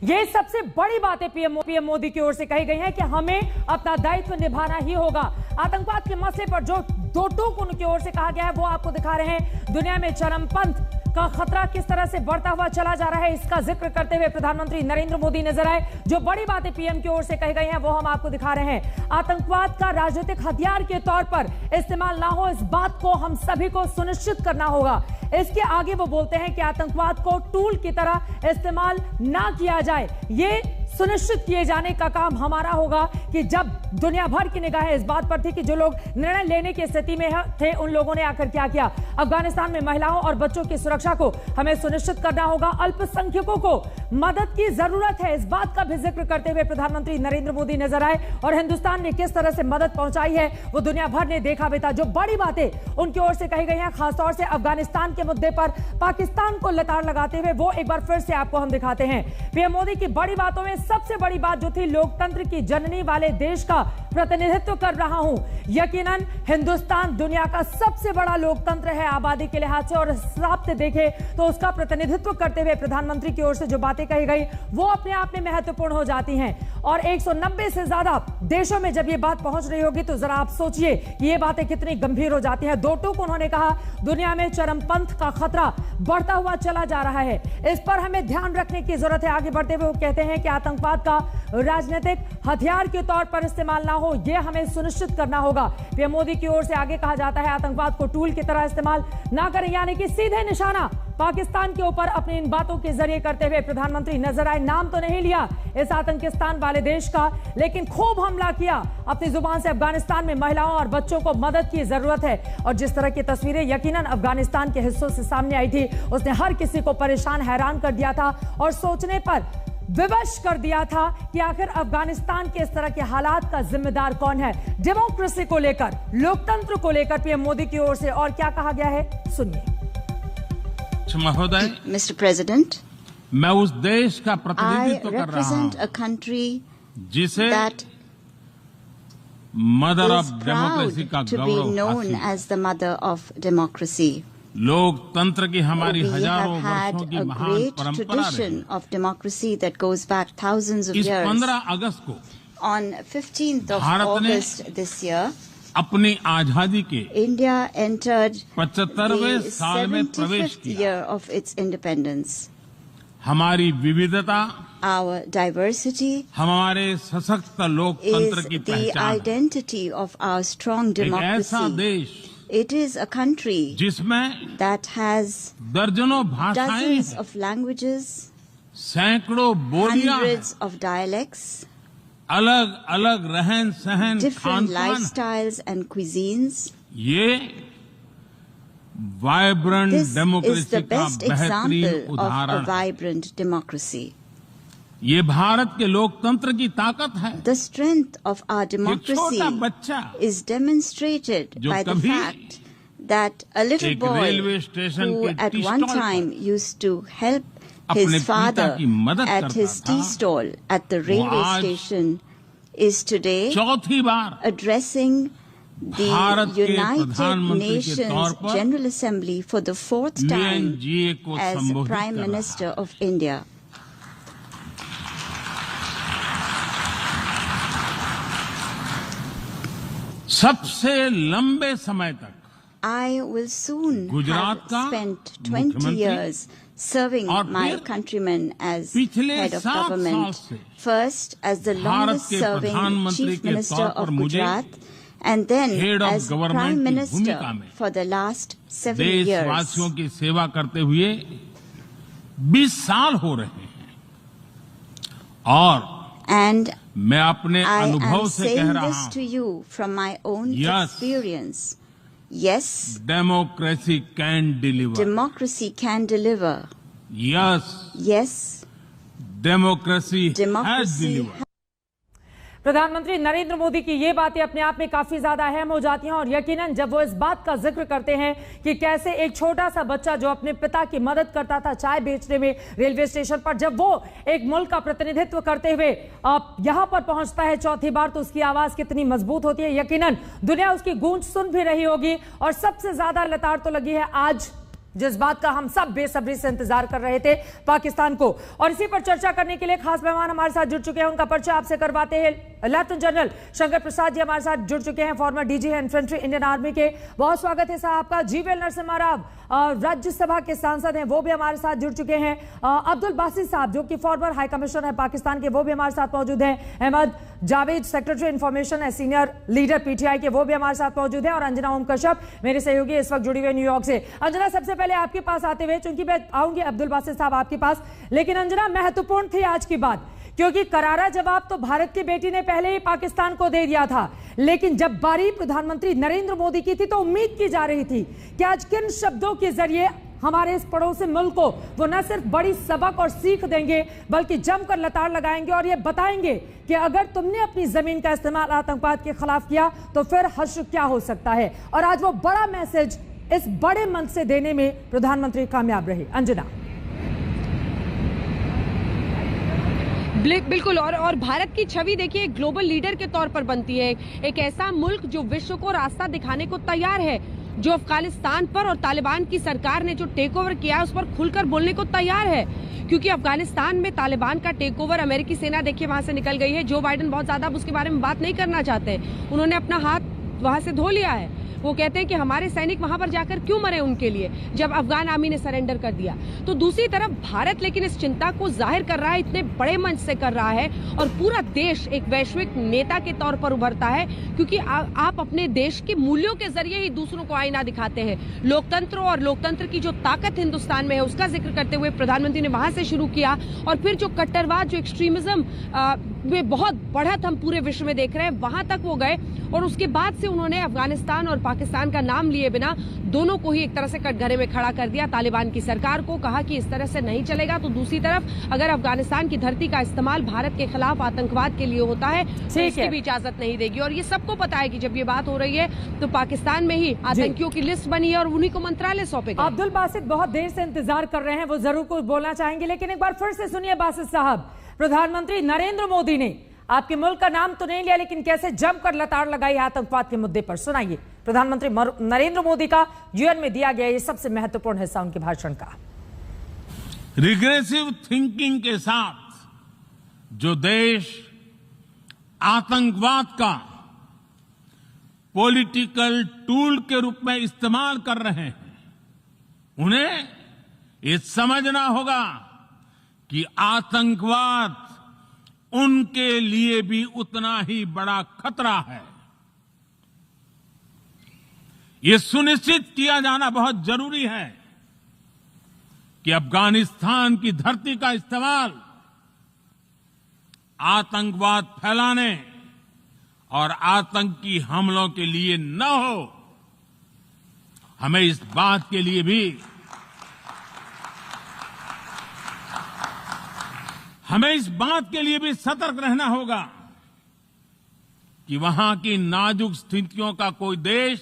ये सबसे बड़ी बातें पीएम मोदी की ओर से कही गई हैं कि हमें अपना दायित्व निभाना ही होगा। आतंकवाद के मसले पर जो दो टूक उनकी ओर से कहा गया है वो आपको दिखा रहे हैं। दुनिया में चरमपंथ का खतरा किस तरह से बढ़ता हुआ चला जा रहा है, इसका जिक्र करते हुए प्रधानमंत्री नरेंद्र मोदी नजर आए। जो बड़ी बातें पीएम की ओर से कही गई हैं वो हम आपको दिखा रहे हैं। आतंकवाद का राजनीतिक हथियार के तौर पर इस्तेमाल ना हो, इस बात को हम सभी को सुनिश्चित करना होगा। इसके आगे वो बोलते हैं कि आतंकवाद को टूल की तरह इस्तेमाल ना किया जाए। ये सुनिश्चित किए जाने का काम हमारा होगा कि जब दुनिया भर की निगाहें इस बात पर थी कि जो लोग निर्णय लेने की स्थिति में थे उन लोगों ने आकर क्या किया। अफगानिस्तान में महिलाओं और बच्चों की सुरक्षा को हमें सुनिश्चित करना होगा। अल्पसंख्यकों को मदद की जरूरत है, इस बात का भी जिक्र करते हुए प्रधानमंत्री नरेंद्र मोदी नजर आए। और हिंदुस्तान ने किस तरह से मदद पहुंचाई है वो दुनिया भर ने देखा भी था। जो बड़ी बातें उनकी ओर से कही गई हैं, खासतौर से अफगानिस्तान के मुद्दे पर पाकिस्तान को लताड़ लगाते हुए, वो एक बार फिर से आपको हम दिखाते हैं। पीएम मोदी की बड़ी बातों में सबसे बड़ी बात जो थी, लोकतंत्र की जननी वाले देश का प्रतिनिधित्व कर रहा हूं। यकीनन हिंदुस्तान दुनिया का सबसे बड़ा लोकतंत्र है आबादी के लिहाज से, और इस हिसाब से देखें तो उसका प्रतिनिधित्व करते हुए प्रधानमंत्री की ओर से जो बातें कही गई वो अपने आप में महत्वपूर्ण हो जाती हैं। और 190 से ज्यादा देशों में जब ये बात पहुंच रही होगी तो जरा आप सोचिए कि ये बातें कितनी गंभीर हो जाती हैं। दो टूक उन्होंने कहा, दुनिया में चरमपंथ का खतरा बढ़ता हुआ चला जा रहा है, इस पर हमें ध्यान रखने की जरूरत है। आगे बढ़ते हुए वो कहते हैं कि आतंकवाद का राजनीतिक हथियार के तौर पर इस्तेमाल ना हो, यह हमें सुनिश्चित करना होगा। पीएम मोदी की ओर से आगे कहा जाता है आतंकवाद को टूल की तरह इस्तेमाल ना करें, यानी कि सीधे निशाना पाकिस्तान के ऊपर अपनी इन बातों के जरिए करते हुए प्रधानमंत्री नजर आए। नाम तो नहीं लिया इस आतंकिस्तान वाले देश का, लेकिन खूब हमला किया अपनी जुबान से। अफगानिस्तान में महिलाओं और बच्चों को मदद की जरूरत है, और जिस तरह की तस्वीरें यकीनन अफगानिस्तान के हिस्सों से सामने आई थी उसने हर किसी को परेशान हैरान कर दिया था और सोचने पर विवश कर दिया था कि आखिर अफगानिस्तान के इस तरह के हालात का जिम्मेदार कौन है। डेमोक्रेसी को लेकर, लोकतंत्र को लेकर पीएम मोदी की ओर से और क्या कहा गया है, सुनिए। महोदय, Mr. President, मैं उस देश का प्रतिनिधित्व कर रहा हूं a country जिसे that mother is of democracy का proud to be Gaurav known हासिल। as the mother of democracy. लोकतंत्र की हमारी We have हजारों had वर्षों की a महान great परंपरा रही। tradition of democracy that goes back thousands of इस years. 15 अगस्त को On 15th of भारत ने August this year, अपनी आजादी के India entered 75वें the साल में प्रवेश 75th किया। year of its independence. हमारी विविधता, Our diversity हमारे सशक्त लोकतंत्र is की the पहचान है। identity of our strong एक ऐसा democracy. देश It is a country जिसमें that has दर्जनों भाषाएं dozens हैं, of languages, सैकड़ों बोलियां हैं, hundreds of dialects, अलग अलग रहन सहन, different खान पान। lifestyles and cuisines. ये vibrant This is democracy the का best बेहतरीन example of a उदाहरण है। vibrant democracy. ये भारत के लोकतंत्र की ताकत है। The strength of our ये democracy छोटा बच्चा is demonstrated जो by the कभी fact that a little एक boy रेलवे स्टेशन who के at T one stall time पर used to help अपने his पिता father की मदद at करता his था, tea stall at the railway आज station is today चौथी बार addressing the भारत के United प्रधानमंत्री के तौर Nations पर General Assembly for the fourth time जी को as संबोधित Prime कर रहा Minister है। of India. सबसे लंबे समय तक I will soon Gujarat have का spent 20 मुख्यमंत्री years serving और my फिर countrymen as पिछले head of 7 government. साल से First as the Bharat longest के serving प्रधानमंत्री Chief के Minister तौर पर of मुझे Gujarat and then Head of as Government Prime की Minister भूमिका में for the last 7 years. देशवासियों की सेवा करते हुए 20 साल हो रहे हैं, और And मैं अपने I अनुभव am से कह saying रहा this हूं, to you from my own Yes. experience. Yes, democracy can deliver. democracy can deliver. Yes, Yes, democracy has democracy deliver. प्रधानमंत्री नरेंद्र मोदी की ये बातें अपने आप में काफी ज्यादा अहम हो जाती हैं, और यकीनन जब वो इस बात का जिक्र करते हैं कि कैसे एक छोटा सा बच्चा जो अपने पिता की मदद करता था चाय बेचने में रेलवे स्टेशन पर, जब वो एक मुल्क का प्रतिनिधित्व करते हुए यहां पर पहुंचता है चौथी बार, तो उसकी आवाज कितनी मजबूत होती है। यकीनन दुनिया उसकी गूंज सुन भी रही होगी, और सबसे ज्यादा लताड़ तो लगी है आज जिस बात का हम सब बेसब्री से इंतजार कर रहे थे पाकिस्तान को। और इसी पर चर्चा करने के लिए खास मेहमान हमारे साथ जुड़ चुके हैं, उनका परिचय आपसे करवाते हैं। लेफ्टिनेंट जनरल शंकर प्रसाद जी हमारे साथ जुड़ चुके हैं, फॉर्मर डीजी है इन्फेंट्री इंडियन आर्मी के। बहुत स्वागत है साहब आपका। जीवीएल नरसिम्हा राव राज्यसभा के सांसद हैं, वो भी हमारे साथ जुड़ चुके हैं। अब्दुल बासित साहब जो कि फॉर्मर हाई कमिश्नर है पाकिस्तान के, वो भी हमारे साथ मौजूद हैं। अहमद जावेद सेक्रेटरी इंफॉर्मेशन है, सीनियर लीडर पीटीआई के, वो भी हमारे साथ मौजूद है। और अंजना ओम कश्यप मेरे सहयोगी इस वक्त जुड़ी हुई न्यूयॉर्क से। अंजना, सबसे पहले आपके पास आते हुए, चूंकि मैं आऊंगी अब्दुल बासित साहब आपके पास, लेकिन अंजना महत्वपूर्ण थी आज की बात, क्योंकि करारा जवाब तो भारत की बेटी ने पहले ही पाकिस्तान को दे दिया था, लेकिन जब बारी प्रधानमंत्री नरेंद्र मोदी की थी तो उम्मीद की जा रही थी कि आज किन शब्दों के जरिए हमारे इस पड़ोसी मुल्क को वो न सिर्फ बड़ी सबक और सीख देंगे, बल्कि जमकर लताड़ लगाएंगे और ये बताएंगे कि अगर तुमने अपनी जमीन का इस्तेमाल आतंकवाद के खिलाफ किया तो फिर हश्र क्या हो सकता है। और आज वो बड़ा मैसेज इस बड़े मंच से देने में प्रधानमंत्री कामयाब रहे। अंजना। बिल्कुल, और भारत की छवि देखिए एक ग्लोबल लीडर के तौर पर बनती है, एक ऐसा मुल्क जो विश्व को रास्ता दिखाने को तैयार है, जो अफगानिस्तान पर और तालिबान की सरकार ने जो टेक ओवर किया है उस पर खुलकर बोलने को तैयार है। क्योंकि अफगानिस्तान में तालिबान का टेक ओवर, अमेरिकी सेना देखिए वहां से निकल गई है। जो बाइडेन बहुत ज्यादा उसके बारे में बात नहीं करना चाहते, उन्होंने अपना हाथ वहां से धो लिया है। वो कहते हैं कि हमारे सैनिक वहां पर जाकर क्यों मरे उनके लिए, जब अफगान आर्मी ने सरेंडर कर दिया। तो दूसरी तरफ भारत लेकिन इस चिंता को जाहिर कर रहा है, इतने बड़े मंच से कर रहा है, और पूरा देश एक वैश्विक नेता के तौर पर उभरता है, क्योंकि आप अपने देश के मूल्यों के जरिए ही दूसरों को आईना दिखाते हैं। लोकतंत्र और लोकतंत्र की जो ताकत हिंदुस्तान में है उसका जिक्र करते हुए प्रधानमंत्री ने वहां से शुरू किया, और फिर जो कट्टरवाद, जो एक्सट्रीमिज्म में बहुत बढ़त हम पूरे विश्व में देख रहे हैं, वहां तक वो गए। और उसके बाद से उन्होंने अफगानिस्तान और पाकिस्तान का नाम लिए बिना दोनों को ही एक तरह से कटघरे में खड़ा कर दिया। तालिबान की सरकार को कहा कि इस तरह से नहीं चलेगा, तो दूसरी तरफ अगर अफगानिस्तान की धरती का इस्तेमाल भारत के खिलाफ आतंकवाद के लिए होता है तो इसकी भी इजाजत नहीं देगी। और ये सबको पता है कि जब ये बात हो रही है तो पाकिस्तान में ही आतंकियों की लिस्ट बनी है और उन्हीं को मंत्रालय सौंपेगा। अब्दुल बासित बहुत देर से इंतजार कर रहे हैं, वो जरूर कुछ बोलना चाहेंगे, लेकिन एक बार फिर से सुनिए बासित साहब, प्रधानमंत्री नरेंद्र मोदी ने आपके मुल्क का नाम तो नहीं लिया, लेकिन कैसे जमकर लताड़ लगाई आतंकवाद के मुद्दे पर। सुनाइए प्रधानमंत्री नरेंद्र मोदी का यूएन में दिया गया ये सबसे महत्वपूर्ण हिस्सा उनके भाषण का। रिग्रेसिव थिंकिंग के साथ जो देश आतंकवाद का पॉलिटिकल टूल के रूप में इस्तेमाल कर रहे हैं, उन्हें ये समझना होगा कि आतंकवाद उनके लिए भी उतना ही बड़ा खतरा है। ये सुनिश्चित किया जाना बहुत जरूरी है कि अफगानिस्तान की धरती का इस्तेमाल आतंकवाद फैलाने और आतंकी हमलों के लिए न हो। हमें इस बात के लिए भी सतर्क रहना होगा कि वहां की नाजुक स्थितियों का कोई देश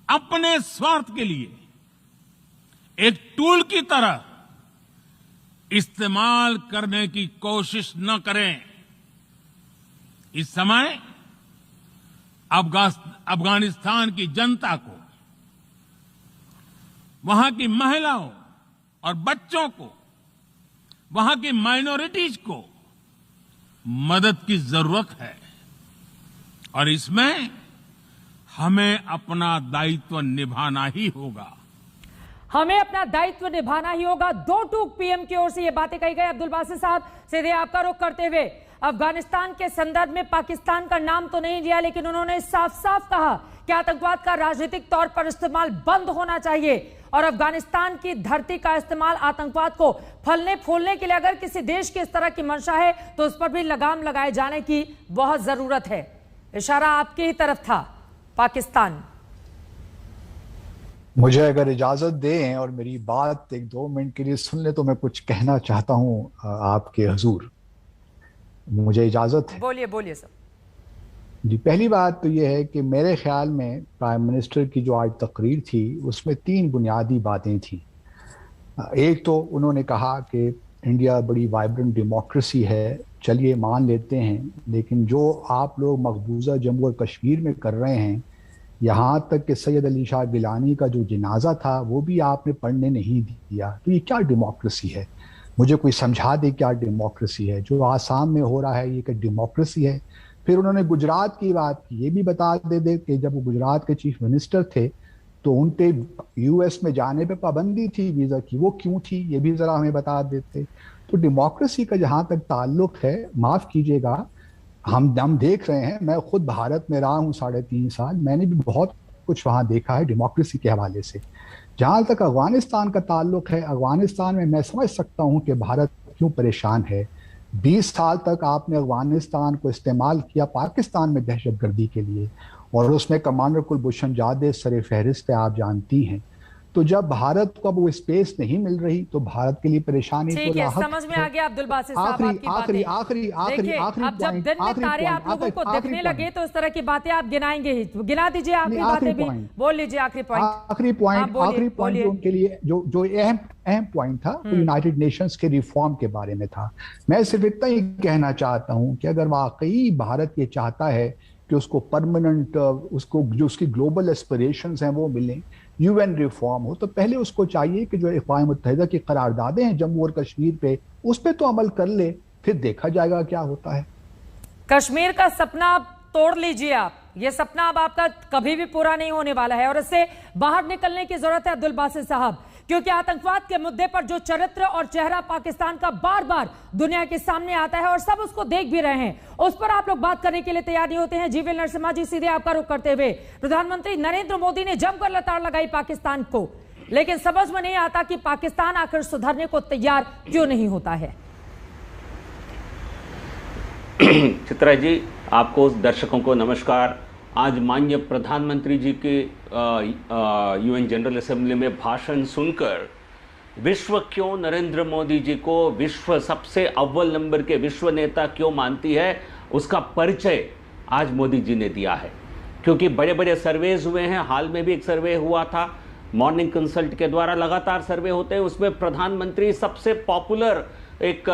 अपने स्वार्थ के लिए एक टूल की तरह इस्तेमाल करने की कोशिश न करें। इस समय अफगानिस्तान की जनता को, वहां की महिलाओं और बच्चों को, वहां की माइनॉरिटीज को मदद की जरूरत है, और इसमें हमें अपना दायित्व निभाना ही होगा। हमें अपना दायित्व निभाना ही होगा। दो टूक पीएम की ओर से ये बातें कही गई। अब्दुल बासित साहब, सीधे आपका रुख करते हुए, अफगानिस्तान के संदर्भ में पाकिस्तान का नाम तो नहीं लिया, लेकिन उन्होंने साफ साफ कहा कि आतंकवाद का राजनीतिक तौर पर इस्तेमाल बंद होना चाहिए, और अफगानिस्तान की धरती का इस्तेमाल आतंकवाद को फलने फूलने के लिए अगर किसी देश की इस तरह की मंशा है तो उस पर भी लगाम लगाए जाने की बहुत जरूरत है। इशारा आपकी ही तरफ था, पाकिस्तान। मुझे अगर इजाजत दें और मेरी बात 1-2 मिनट के लिए सुन ले तो मैं कुछ कहना चाहता हूं आपके हुजूर। मुझे इजाजत है? बोलिए बोलिए सर। जी, पहली बात तो यह है कि मेरे ख्याल में प्राइम मिनिस्टर की जो आज तकरीर थी उसमें 3 बुनियादी बातें थी। एक तो उन्होंने कहा कि इंडिया बड़ी वाइब्रेंट डेमोक्रेसी है, चलिए मान लेते हैं, लेकिन जो आप लोग मकबूजा जम्मू और कश्मीर में कर रहे हैं यहाँ तक कि सैयद अली शाह गिलानी का जो जनाजा था वो भी आपने पढ़ने नहीं दिया। तो ये क्या डेमोक्रेसी है? मुझे कोई समझा दे क्या डेमोक्रेसी है? जो आसाम में हो रहा है ये क्या डेमोक्रेसी है? फिर उन्होंने गुजरात की बात की, ये भी बता दे कि जब वो गुजरात के चीफ मिनिस्टर थे तो उन पे यूएस में जाने पे पाबंदी थी वीजा की, वो क्यों थी ये भी जरा हमें बता देते। तो डेमोक्रेसी का जहां तक ताल्लुक है, माफ कीजिएगा, हम देख रहे हैं, मैं खुद भारत में रहा हूँ 3.5 साल, मैंने भी बहुत कुछ वहां देखा है डेमोक्रेसी के हवाले से। जहां तक अफगानिस्तान का ताल्लुक है, अफगानिस्तान में मैं समझ सकता हूं कि भारत क्यों परेशान है। 20 साल तक आपने अफगानिस्तान को इस्तेमाल किया पाकिस्तान में दहशतगर्दी के लिए, और उसमें कमांडर कुलभूषण जाधव सर फहरिस्त है, आप जानती हैं। तो जब भारत को अब वो स्पेस नहीं मिल रही तो भारत के लिए परेशानी ठीक है, समझ में आ गया अब्दुल बासित साहब आपकी बातें। आखिरी अब जब दिन में तारे आप लोगों को दिखने लगे तो इस तरह की बातें आप गिनाएंगे ही। गिना दीजिए आखिरी बातें भी, बोल लीजिए आखिरी पॉइंट। आखिरी पॉइंट जो उनके लिए जो अहम पॉइंट था वो यूनाइटेड नेशंस के रिफॉर्म के बारे में था। मैं सिर्फ इतना ही कहना चाहता हूं कि अगर वाकई भारत ये चाहता है कि उसको परमानेंट, उसको जो उसकी ग्लोबल एस्पिरेशंस हैं वो मिलें, यूएन रिफॉर्म हो, तो पहले उसको चाहिए कि जो अक़वाम मुत्तहिदा की करारदादें हैं जम्मू और कश्मीर पे, उस पे तो अमल कर ले, फिर देखा जाएगा क्या होता है। कश्मीर का सपना आप तोड़ लीजिए, आप ये सपना अब आपका कभी भी पूरा नहीं होने वाला है और इससे बाहर निकलने की जरूरत है अब्दुल बासित साहब, क्योंकि आतंकवाद के मुद्दे पर जो चरित्र और चेहरा पाकिस्तान का बार बार दुनिया के सामने आता है और सब उसको देख भी रहे हैं, उस पर आप लोग बात करने के लिए तैयार नहीं होते हैं। जीवीएल नरसिम्हा जी, सीधे आपका रुख करते हुए, प्रधानमंत्री नरेंद्र मोदी ने जमकर लताड़ लगाई पाकिस्तान को, लेकिन समझ में नहीं आता कि पाकिस्तान आखिर सुधरने को तैयार क्यों नहीं होता है। चित्रा जी, आपको, दर्शकों को नमस्कार। आज माननीय प्रधानमंत्री जी के यूएन जनरल असेंबली में भाषण सुनकर विश्व क्यों नरेंद्र मोदी जी को विश्व सबसे अव्वल नंबर के विश्व नेता क्यों मानती है, उसका परिचय आज मोदी जी ने दिया है। क्योंकि बड़े बड़े सर्वेज हुए हैं, हाल में भी एक सर्वे हुआ था, मॉर्निंग कंसल्ट के द्वारा लगातार सर्वे होते हैं, उसमें प्रधानमंत्री सबसे पॉपुलर एक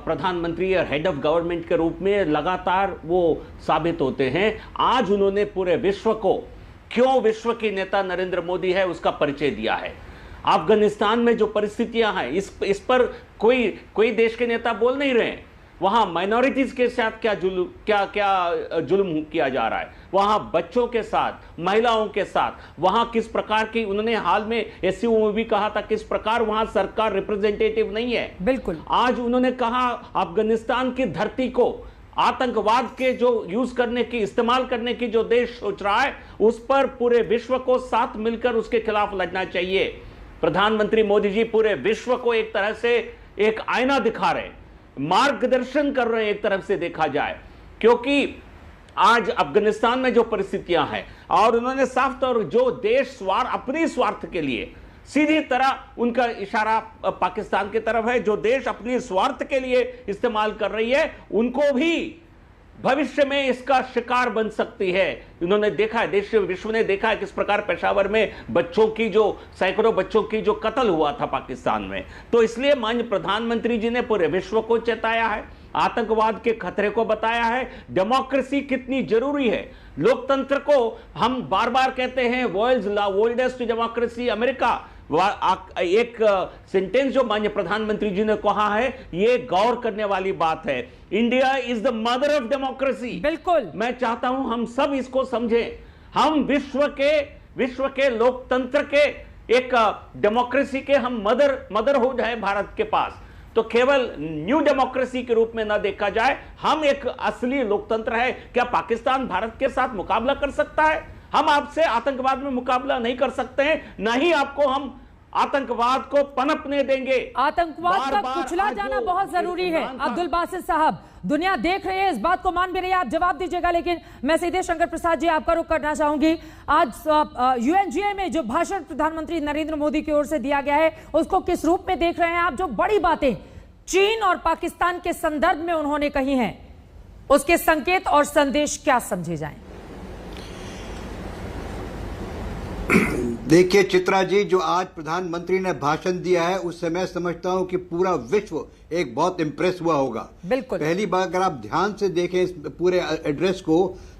प्रधानमंत्री और हेड ऑफ गवर्नमेंट के रूप में लगातार वो साबित होते हैं। आज उन्होंने पूरे विश्व को क्यों विश्व के नेता नरेंद्र मोदी है उसका परिचय दिया है। अफगानिस्तान में जो परिस्थितियां हैं इस पर कोई देश के नेता बोल नहीं रहे हैं। वहां माइनॉरिटीज के साथ क्या जुल्म किया जा रहा है, वहां बच्चों के साथ, महिलाओं के साथ, वहां किस प्रकार की, उन्होंने हाल में एससीओ में भी कहा था किस प्रकार वहां सरकार रिप्रेजेंटेटिव नहीं है। बिल्कुल, आज उन्होंने कहा अफगानिस्तान की धरती को आतंकवाद के जो यूज करने की, इस्तेमाल करने की जो देश सोच रहा है उस पर पूरे विश्व को साथ मिलकर उसके खिलाफ लड़ना चाहिए। प्रधानमंत्री मोदी जी पूरे विश्व को एक तरह से एक आईना दिखा रहे हैं, मार्गदर्शन कर रहे हैं एक तरफ से देखा जाए, क्योंकि आज अफगानिस्तान में जो परिस्थितियां हैं और उन्होंने साफ तौर जो देश अपनी स्वार्थ के लिए, सीधी तरह उनका इशारा पाकिस्तान की तरफ है, जो देश अपनी स्वार्थ के लिए इस्तेमाल कर रही है उनको भी भविष्य में इसका शिकार बन सकती है। उन्होंने देखा है, देश विश्व ने देखा है किस प्रकार पेशावर में बच्चों की जो सैकड़ों बच्चों की जो कत्ल हुआ था पाकिस्तान में। तो इसलिए माननीय प्रधानमंत्री जी ने पूरे विश्व को चेताया है, आतंकवाद के खतरे को बताया है, डेमोक्रेसी कितनी जरूरी है। लोकतंत्र को हम बार बार कहते हैं वर्ल्ड्स ओल्डेस्ट डेमोक्रेसी अमेरिका। एक सेंटेंस जो माननीय प्रधानमंत्री जी ने कहा है ये गौर करने वाली बात है। India is the mother of democracy. बिल्कुल, मैं चाहता हूं हम सब इसको समझें। हम विश्व के लोकतंत्र के एक डेमोक्रेसी के हम मदरहुड है भारत के पास। तो केवल न्यू डेमोक्रेसी के रूप में ना देखा जाए, हम एक असली लोकतंत्र है। क्या पाकिस्तान भारत के साथ मुकाबला कर सकता है? हम आपसे आतंकवाद में मुकाबला नहीं कर सकते हैं, ना ही आपको हम आतंकवाद को पनपने देंगे। आतंकवाद का कुचला जाना बहुत जरूरी है। अब्दुल बासित साहब, दुनिया देख रही है, इस बात को मान भी रही है, आप जवाब दीजिएगा, लेकिन मैं सीधे शंकर प्रसाद जी आपका रुख करना चाहूंगी। आज यूएनजीए में जो भाषण प्रधानमंत्री नरेंद्र मोदी की ओर से दिया गया है उसको किस रूप में देख रहे हैं आप? जो बड़ी बातें चीन और पाकिस्तान के संदर्भ में उन्होंने कही हैं, उसके संकेत और संदेश क्या समझे जाएं? देखिए चित्रा जी, जो आज प्रधानमंत्री ने भाषण दिया है उससे मैं समझता हूं कि पूरा विश्व एक बहुत इम्प्रेस हुआ होगा। बिल्कुल, पहली बार अगर आप ध्यान से देखें इस पूरे एड्रेस को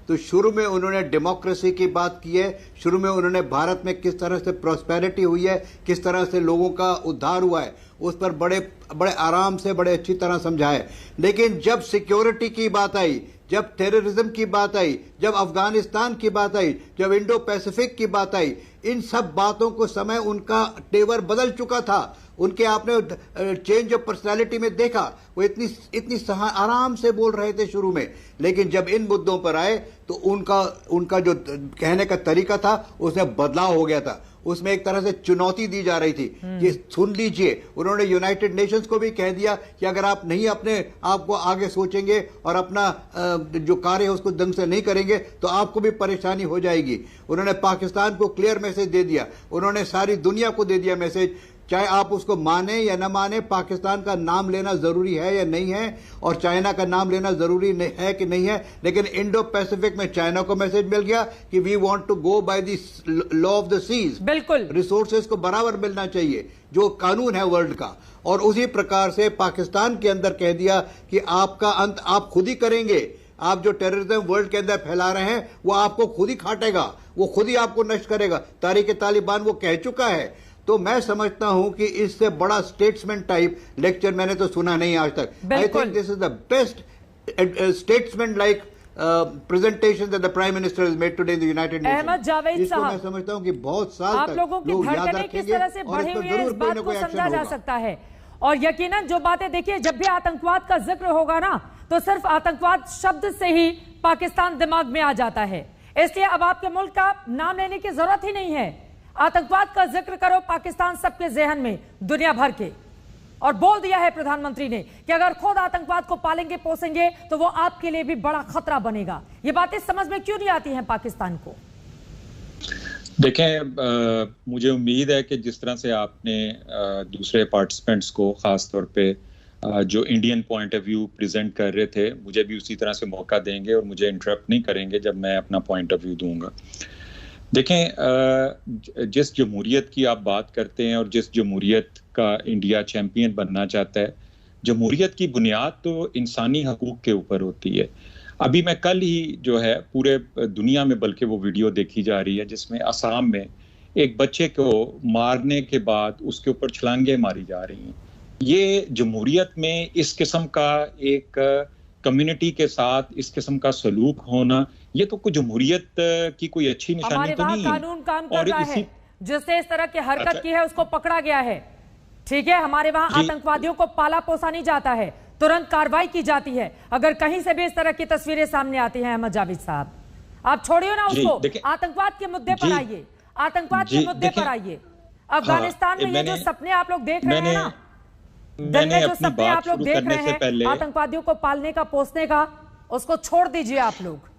तो शुरू में उन्होंने डेमोक्रेसी की बात की है, शुरू में उन्होंने भारत में किस तरह से प्रॉस्पेरिटी हुई है, किस तरह से लोगों का उद्धार हुआ है, उस पर बड़े आराम से बड़े अच्छी तरह समझाए। लेकिन जब सिक्योरिटी की बात आई, जब टेररिज्म की बात आई, जब अफगानिस्तान की बात आई, जब इंडो पैसिफिक की बात आई, इन सब बातों को समय उनका तेवर बदल चुका था। उनके आपने चेंज ऑफ पर्सनालिटी में देखा, वो इतनी आराम से बोल रहे थे शुरू में, लेकिन जब इन मुद्दों पर आए तो उनका जो कहने का तरीका था उसमें बदलाव हो गया था। उसमें एक तरह से चुनौती दी जा रही थी कि सुन लीजिए। उन्होंने यूनाइटेड नेशंस को भी कह दिया कि अगर आप नहीं अपने आप को आगे सोचेंगे और अपना जो कार्य है उसको ढंग से नहीं करेंगे तो आपको भी परेशानी हो जाएगी। उन्होंने पाकिस्तान को क्लियर मैसेज दे दिया, उन्होंने सारी दुनिया को दे दिया मैसेज, चाहे आप उसको माने या न माने, पाकिस्तान का नाम लेना जरूरी है या नहीं है, और चाइना का नाम लेना जरूरी है कि नहीं है। लेकिन इंडो पैसिफिक में चाइना को मैसेज मिल गया कि we want to go by the law of the seas, बिल्कुल रिसोर्सेज को बराबर मिलना चाहिए जो कानून है वर्ल्ड का। और उसी प्रकार से पाकिस्तान के अंदर कह दिया कि आपका अंत आप खुद ही करेंगे, आप जो टेररिज्म वर्ल्ड के अंदर फैला रहे हैं वो आपको खुद ही खाटेगा, वो खुद ही आपको नष्ट करेगा। तारीख-ए-तालिबान वो कह चुका है। तो मैं समझता हूं कि इससे बड़ा स्टेट्समैन टाइप लेक्चर मैंने तो सुना नहीं आज तक। I think this is the best statesman like presentation that the Prime Minister has made today in the United Nations. Ahmad Javed इसको साहब, मैं समझता हूं कि बहुत साल आप तक लोगों की धड़कनें किस तरह से बढ़ी हुई है इस बात को समझा जा सकता है। और यकीनन जो बातें देखिए, जब भी आतंकवाद का जिक्र होगा ना तो सिर्फ आतंकवाद शब्द से ही पाकिस्तान दिमाग में आ जाता है। इसलिए अब आपके मुल्क का नाम लेने की जरूरत ही नहीं है। आतंकवाद का जिक्र करो, पाकिस्तान सबके जहन में, दुनिया भर के। और बोल दिया है प्रधानमंत्री ने कि अगर खुद आतंकवाद को पालेंगे पोसेंगे तो वो आपके लिए भी बड़ा खतरा बनेगा। ये बातें समझ में क्यों नहीं आती हैं पाकिस्तान को? देखें, मुझे उम्मीद है कि जिस तरह से आपने दूसरे पार्टिसिपेंट्स को खास तौर पे जो Indian point of view present कर रहे थे, मुझे भी उसी तरह से मौका देंगे और मुझे इंटरप्ट नहीं करेंगे जब मैं अपना पॉइंट ऑफ व्यू दूंगा। देखें, जिस जमहूरियत की आप बात करते हैं और जिस जमहूरियत का इंडिया चैंपियन बनना चाहता है, जमहूरियत की बुनियाद तो इंसानी हकूक़ के ऊपर होती है। अभी मैं कल ही जो है पूरे दुनिया में बल्कि वो वीडियो देखी जा रही है जिसमें असम में एक बच्चे को मारने के बाद उसके ऊपर छलांगे मारी जा रही हैं। ये जमहूरियत में इस किस्म का एक कम्युनिटी के साथ इस किस्म का सलूक होना, ये तो कोई जमहूरियत की कोई अच्छी निशानी तो नहीं है। कानून काम कर रहा है, जिसने इस तरह की हरकत की है उसको पकड़ा गया है। ठीक है, हमारे वहां आतंकवादियों को पाला पोसा नहीं जाता है, तुरंत कार्रवाई की जाती है अगर कहीं से भी इस तरह की तस्वीरें सामने आती हैं। अहमद जावेद साहब, आप छोड़िए ना उसको, आतंकवाद के मुद्दे पर आइए, आतंकवाद के मुद्दे पर आइए। अफगानिस्तान में ये जो सपने आप लोग देख रहे हैं ना, मैंने जो सपने आप लोग देख रहे हैं आतंकवादियों को पालने का पोसने का, उसको छोड़ दीजिए आप लोग।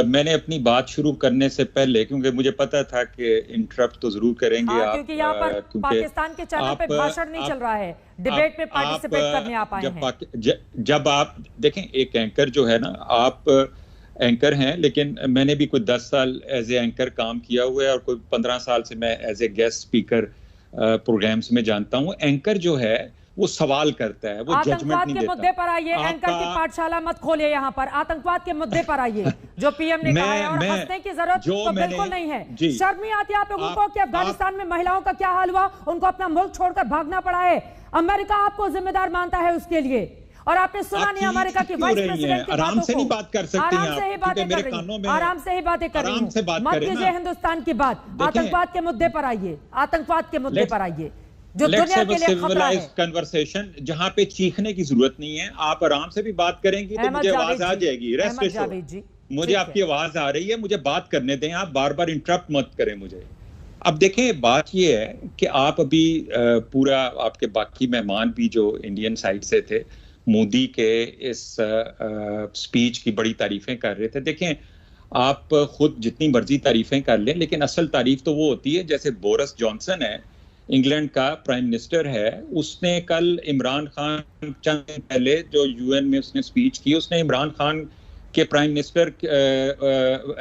मैंने अपनी बात शुरू करने से पहले, क्योंकि मुझे पता था कि इंटरप्ट तो जरूर करेंगे आप, क्योंकि यहाँ पर पाकिस्तान के चैनल पे भाषण नहीं चल रहा है, डिबेट में पार्टिसिपेट करने आप आए हैं। जब आप देखें, एक एंकर जो है ना, आप एंकर हैं, लेकिन मैंने भी कोई 10 साल एज ए एंकर काम किया हुआ है और कोई 15 साल से मैं as a guest speaker programmes में जानता हूँ। एंकर जो है वो सवाल करता है, वो जजमेंट नहीं देता। के मुद्दे पर आइए, एंकर की पाठशाला मत खोलिए यहाँ पर, आतंकवाद के मुद्दे पर आइए जो पीएम ने कहा है। और हंसने की जरूरत तो बिल्कुल नहीं है। शर्म नहीं आती आप लोगों को कि अफगानिस्तान में महिलाओं का क्या हाल हुआ, उनको अपना मुल्क छोड़कर भागना पड़ा है। अमेरिका आपको जिम्मेदार मानता है उसके लिए, और आपने सुना नहीं अमेरिका की वाइस प्रेसिडेंट की आराम से नहीं बात कर सकते हैं, आराम से ही बातें कर रही हैं, आराम से ही बातें कर रही हैं। मत कीजिए हिंदुस्तान की बात, आतंकवाद के मुद्दे पर आइए, आतंकवाद के मुद्दे पर आइए जो दुनिया के लिए खतरा है। कन्वर्सेशन जहां पे चीखने की जरूरत नहीं है, आप आराम से भी बात करेंगी तो मुझे आवाज आ जाएगी। रेस्ट एश्योर्ड, मुझे आपकी आवाज आ रही है, मुझे बात करने दें, आप बार बार इंटरप्ट मत करें मुझे। अब देखें, बात ये है कि आप अभी पूरा, आपके बाकी मेहमान भी जो इंडियन साइड से थे, मोदी के इस स्पीच की बड़ी तारीफें कर रहे थे। देखें, आप खुद जितनी मर्जी तारीफें कर लें, लेकिन असल तारीफ तो वो होती है, जैसे बोरिस जॉनसन है, इंग्लैंड का प्राइम मिनिस्टर है, उसने कल इमरान खान चंद दिन पहले जो यूएन में उसने स्पीच की, उसने इमरान खान के prime minister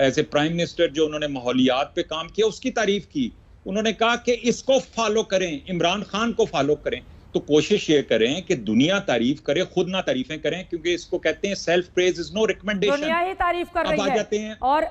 as a prime minister जो उन्होंने माहौलियात पे काम किया उसकी तारीफ की। उन्होंने कहा कि इसको फॉलो करें, इमरान खान को फॉलो करें। तो कोशिश ये करें कि दुनिया तारीफ करे, खुद ना तारीफें करें, क्योंकि इसको कहते हैं self praise is no recommendation. दुनिया ही तारीफ कर रही है। जाते हैं और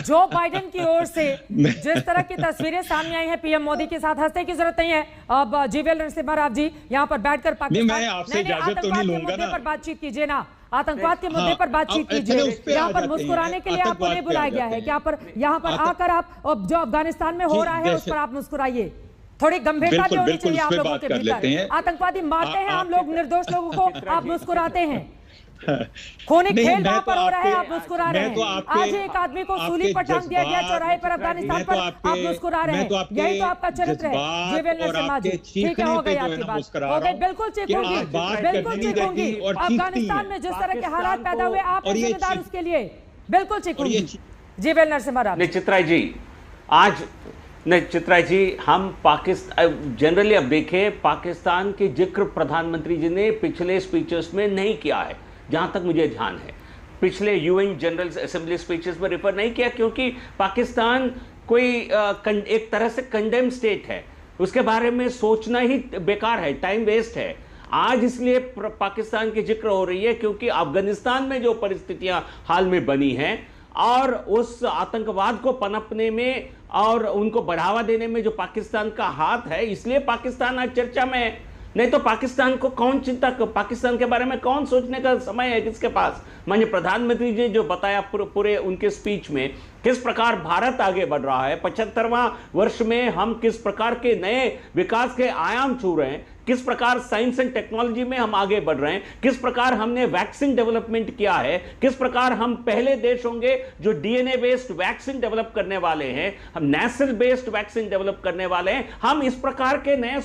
जो बाइडेन की ओर से जिस तरह की तस्वीरें सामने आई हैं पीएम मोदी के साथ, हंसने की जरूरत नहीं है। अब जीवीएल नरसिम्हा राव जी यहाँ पर बैठकर पाकिस्तान आतंकवाद के मुद्दे पर बातचीत कीजिए ना, आतंकवाद के मुद्दे पर बातचीत कीजिए। यहाँ पर मुस्कुराने के लिए आपको नहीं बुलाया गया है क्या? पर यहाँ पर आकर आप जो अफगानिस्तान में हो रहा है उस पर आप मुस्कुराइए। थोड़ी गंभीरता भी होनी चाहिए आप लोगों के भीतर। आतंकवादी मारते हैं हम लोग निर्दोष लोगों को, आप मुस्कुराते हैं। खूनी खेल वहां पर हो रहा है, आप मुस्कुरा रहे हैं। आज एक आदमी को सूली पर टांग दिया गया चौराहे पर अफगानिस्तान पर, आप मुस्कुरा रहे हैं। यही तो आपका चरित्र है जीवीएल नरसिम्हा जी। ठीक है, हो गई आपकी बात, हो गई। बिल्कुल चीखूंगी, बिल्कुल चीखूंगी। अफगानिस्तान में जिस तरह के हालात पैदा हुए, आप जिम्मेदार उसके लिए, बिल्कुल चीखूंगी। जीवीएल नरसिम्हा राव। चित्रा जी, आज नहीं चित्रा जी, हम पाकिस्तान जनरली अब देखें, पाकिस्तान के जिक्र प्रधानमंत्री जी ने पिछले स्पीचेस में नहीं किया है, जहां तक मुझे ध्यान है। पिछले यूएन जनरल असेंबली स्पीचेस में रेफर नहीं किया, क्योंकि पाकिस्तान कोई एक तरह से कंडेम स्टेट है, उसके बारे में सोचना ही बेकार है, टाइम वेस्ट है। आज इसलिए पाकिस्तान की जिक्र हो रही है क्योंकि अफगानिस्तान में जो परिस्थितियां हाल में बनी हैं और उस आतंकवाद को पनपने में और उनको बढ़ावा देने में जो पाकिस्तान का हाथ है, इसलिए पाकिस्तान आज चर्चा में है। नहीं तो पाकिस्तान को कौन चिंता, पाकिस्तान के बारे में कौन सोचने का समय है किसके पास? माननीय प्रधानमंत्री जी जो बताया पूरे उनके स्पीच में, किस प्रकार भारत आगे बढ़ रहा है, 75वां वर्ष में हम किस प्रकार के नए विकास के आयाम छू रहे हैं, किस प्रकार साइंस एंड टेक्नोलॉजी में हम आगे बढ़ रहे हैं, किस प्रकार हमने वैक्सीन डेवलपमेंट किया है, किस प्रकार हम पहले देश होंगे जो डीएनए बेस्ड वैक्सीन डेवलप करने वाले हैं, हम नेशनल बेस्ड वैक्सीन डेवलप करने वाले हैं। हम इस प्रकार के नए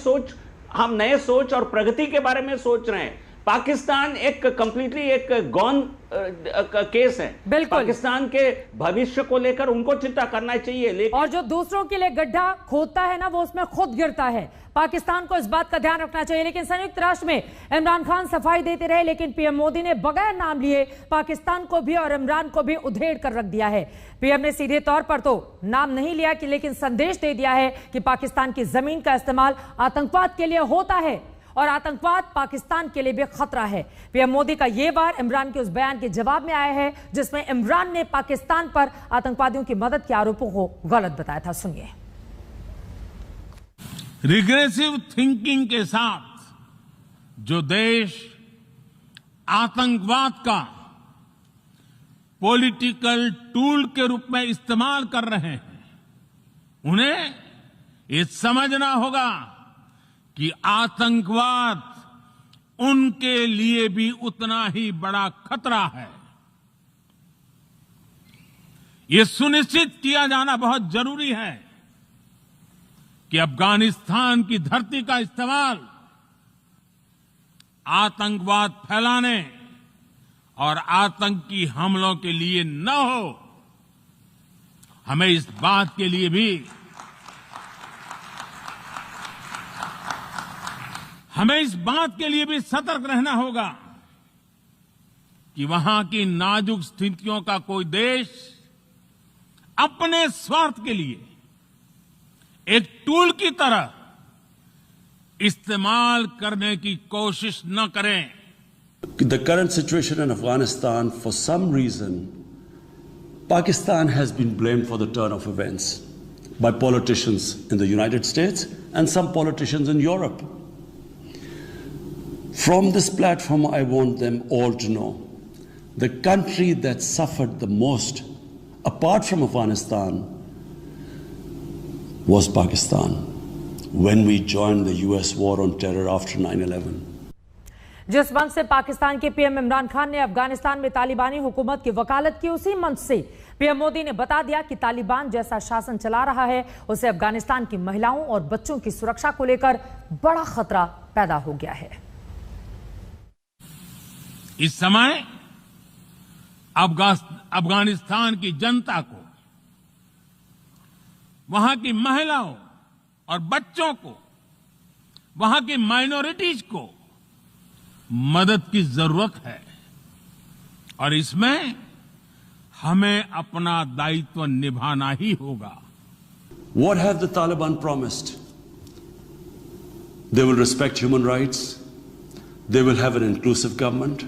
सोच और प्रगति के बारे में सोच रहे हैं। पाकिस्तान एक कंप्लीटली एक गॉन केस है। पाकिस्तान के भविष्य को लेकर उनको चिंता करना चाहिए, लेकिन और जो दूसरों के लिए गड्ढा खोदता है ना, वो उसमें खुद गिरता है। पाकिस्तान को इस बात का ध्यान रखना चाहिए। लेकिन संयुक्त राष्ट्र में इमरान खान सफाई देते रहे, लेकिन पीएम मोदी ने बगैर नाम लिए पाकिस्तान को भी और इमरान को भी उधेड़ कर रख दिया है। पीएम ने सीधे तौर पर तो नाम नहीं लिया कि, लेकिन संदेश दे दिया है कि पाकिस्तान की जमीन का इस्तेमाल आतंकवाद के लिए होता है और आतंकवाद पाकिस्तान के लिए भी खतरा है। पीएम मोदी का यह वार इमरान के उस बयान के जवाब में आया है जिसमें इमरान ने पाकिस्तान पर आतंकवादियों की मदद के आरोपों को गलत बताया था। सुनिए। रिग्रेसिव थिंकिंग के साथ जो देश आतंकवाद का पॉलिटिकल टूल के रूप में इस्तेमाल कर रहे हैं, उन्हें ये समझना होगा कि आतंकवाद उनके लिए भी उतना ही बड़ा खतरा है। यह सुनिश्चित किया जाना बहुत जरूरी है कि अफगानिस्तान की धरती का इस्तेमाल आतंकवाद फैलाने और आतंकी हमलों के लिए न हो। हमें इस बात के लिए भी सतर्क रहना होगा कि वहां की नाजुक स्थितियों का कोई देश अपने स्वार्थ के लिए एक टूल की तरह इस्तेमाल करने की कोशिश न करें। The current situation in Afghanistan, for some reason, Pakistan has been blamed for the turn of events by politicians in the United States and some politicians in Europe. From this platform, I want them all to know the country that suffered the most, apart from Afghanistan, was Pakistan when we joined the US war on terror after 9/11. जिस मंच से पाकिस्तान के PM Imran Khan ने अफगानिस्तान में तालिबानी हुकूमत की वकालत की, उसी मंच से पीएम मोदी ने बता दिया कि तालिबान जैसा शासन चला रहा है उसे अफगानिस्तान की महिलाओं और बच्चों की सुरक्षा को लेकर बड़ा खतरा पैदा हो गया है। इस समय अफगानिस्तान की जनता को, वहां की महिलाओं और बच्चों को, वहां की माइनॉरिटीज को मदद की जरूरत है और इसमें हमें अपना दायित्व निभाना ही होगा। What have the Taliban promised? They will respect human rights. They will have an inclusive government.